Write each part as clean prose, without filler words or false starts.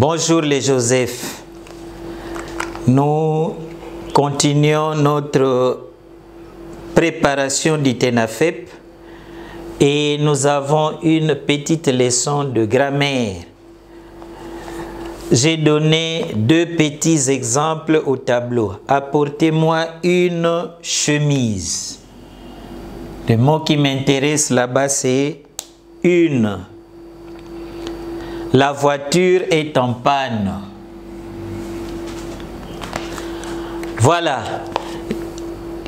Bonjour les Joseph. Nous continuons notre préparation du TENAFEP et nous avons une petite leçon de grammaire. J'ai donné deux petits exemples au tableau. Apportez-moi une chemise. Le mot qui m'intéresse là-bas, c'est une. La voiture est en panne. Voilà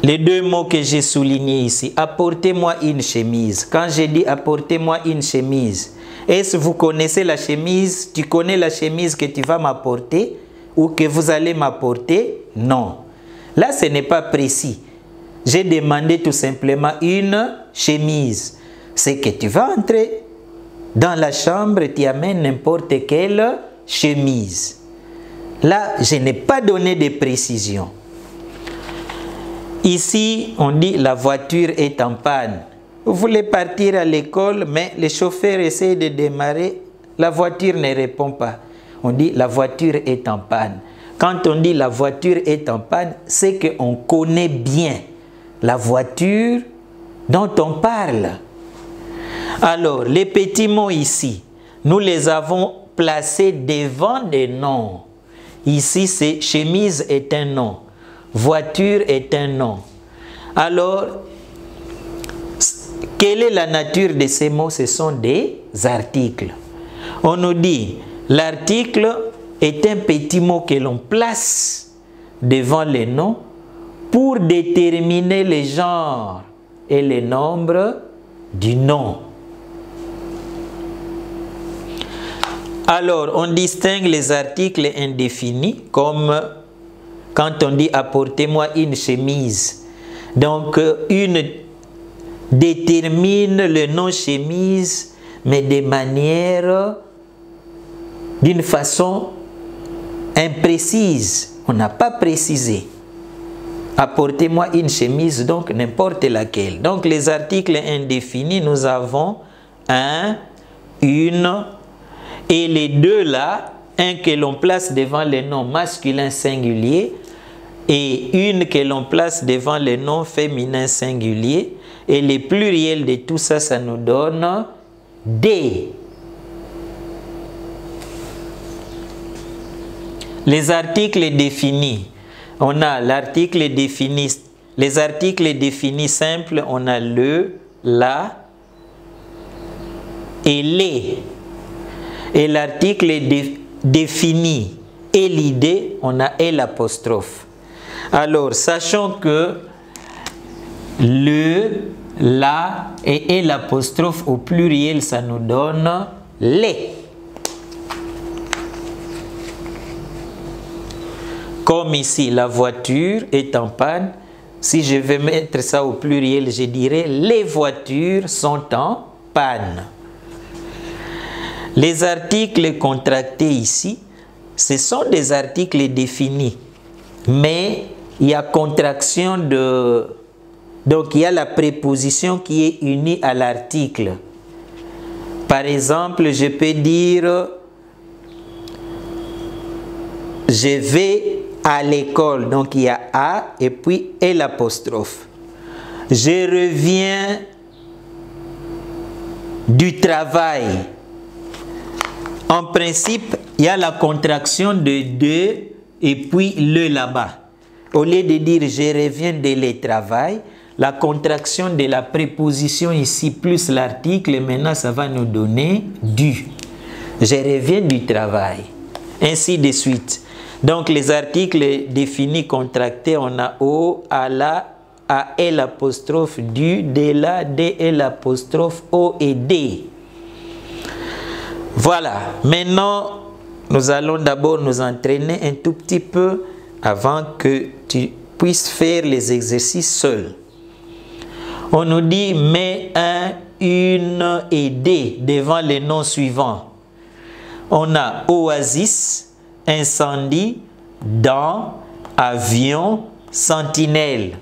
les deux mots que j'ai soulignés ici. Apportez-moi une chemise. Quand j'ai dit apportez-moi une chemise, est-ce que vous connaissez la chemise? Tu connais la chemise que tu vas m'apporter ou que vous allez m'apporter? Non. Là, ce n'est pas précis. J'ai demandé tout simplement une chemise. C'est que tu vas entrer dans la chambre, tu amènes n'importe quelle chemise. Là, je n'ai pas donné de précision. Ici, on dit la voiture est en panne. Vous voulez partir à l'école, mais le chauffeur essaie de démarrer, la voiture ne répond pas. On dit la voiture est en panne. Quand on dit la voiture est en panne, c'est qu'on connaît bien la voiture dont on parle. Alors, les petits mots ici, nous les avons placés devant des noms. Ici, c'est chemise est un nom. Voiture est un nom. Alors, quelle est la nature de ces mots? Ce sont des articles. On nous dit, l'article est un petit mot que l'on place devant les noms pour déterminer le genre et le nombre du nom. Alors, on distingue les articles indéfinis comme quand on dit apportez-moi une chemise. Donc, une détermine le nom chemise, mais d'une façon imprécise. On n'a pas précisé. Apportez-moi une chemise, donc n'importe laquelle. Donc, les articles indéfinis, nous avons un, une, et les deux là, un que l'on place devant les noms masculins singuliers et une que l'on place devant les noms féminins singuliers. Et les pluriels de tout ça, ça nous donne des. Les articles définis. On a l'article défini. Les articles définis simples, on a le, la et les. Et l'article défini et l'idée, on a et l'apostrophe. Alors, sachant que le, la et l'apostrophe au pluriel, ça nous donne les. Comme ici, la voiture est en panne. Si je vais mettre ça au pluriel, je dirais les voitures sont en panne. Les articles contractés ici, ce sont des articles définis. Mais il y a contraction de... Donc, il y a la préposition qui est unie à l'article. Par exemple, je peux dire je vais à l'école. Donc, il y a A et puis et l'apostrophe. Je reviens du travail. En principe, il y a la contraction de deux et puis le là-bas. Au lieu de dire je reviens de le travail, la contraction de la préposition ici plus l'article, maintenant ça va nous donner du. Je reviens du travail. Ainsi de suite. Donc les articles définis contractés, on a O, à la, à et l'apostrophe, du, de la, de et l'apostrophe, O et D. Voilà, maintenant, nous allons d'abord nous entraîner un tout petit peu avant que tu puisses faire les exercices seul. On nous dit, mets un, une et des devant les noms suivants. On a oasis, incendie, dent, avion, sentinelle.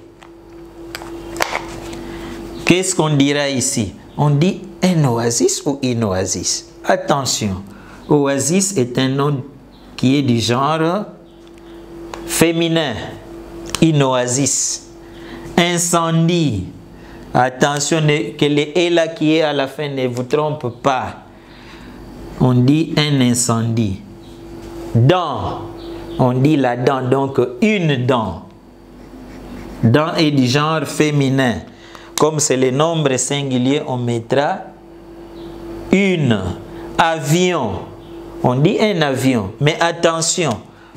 Qu'est-ce qu'on dira ici? On dit un oasis ou une oasis? Attention, oasis est un nom qui est du genre féminin. Une oasis. Incendie. Attention que le « et » là qui est à la fin ne vous trompe pas. On dit un incendie. Dent. On dit la dent, donc une dent. Dent est du genre féminin. Comme c'est le nombre singulier, on mettra une. Avion. On dit un avion. Mais attention,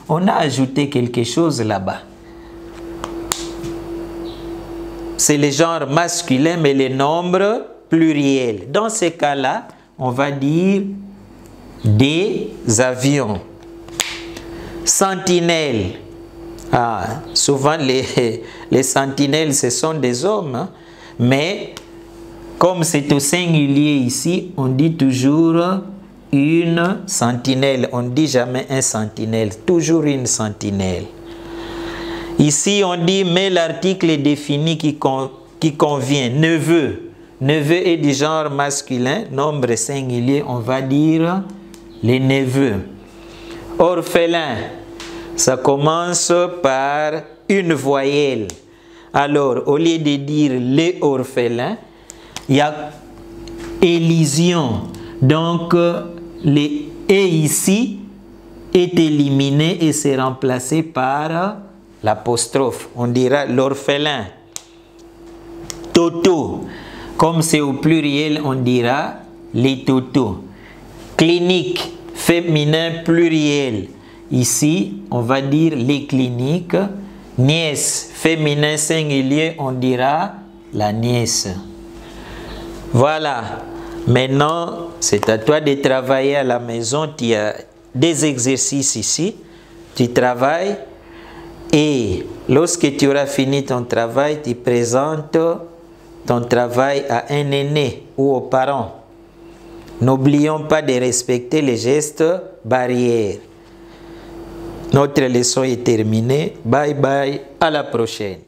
on a ajouté quelque chose là-bas. C'est le genre masculin, mais le nombre pluriel. Dans ces cas-là, on va dire des avions. Sentinelles. Ah, souvent, les sentinelles, ce sont des hommes. Hein? Mais, comme c'est au singulier ici, on dit toujours une sentinelle. On ne dit jamais un sentinelle. Toujours une sentinelle. Ici, on dit, mais l'article défini qui convient. Neveu. Neveu est du genre masculin. Nombre singulier, on va dire les neveux. Orphelin. Ça commence par une voyelle. Alors, au lieu de dire les orphelins, il y a élision. Donc, les « et » ici est éliminé et c'est remplacé par l'apostrophe. On dira l'orphelin. Toto. Comme c'est au pluriel, on dira les totos. Clinique, féminin pluriel. Ici, on va dire les cliniques. Nièce, féminin singulier, on dira la nièce. Voilà. Maintenant, c'est à toi de travailler à la maison. Tu as des exercices ici. Tu travailles. Et lorsque tu auras fini ton travail, tu présentes ton travail à un aîné ou aux parents. N'oublions pas de respecter les gestes barrières. Notre leçon est terminée. Bye bye, à la prochaine.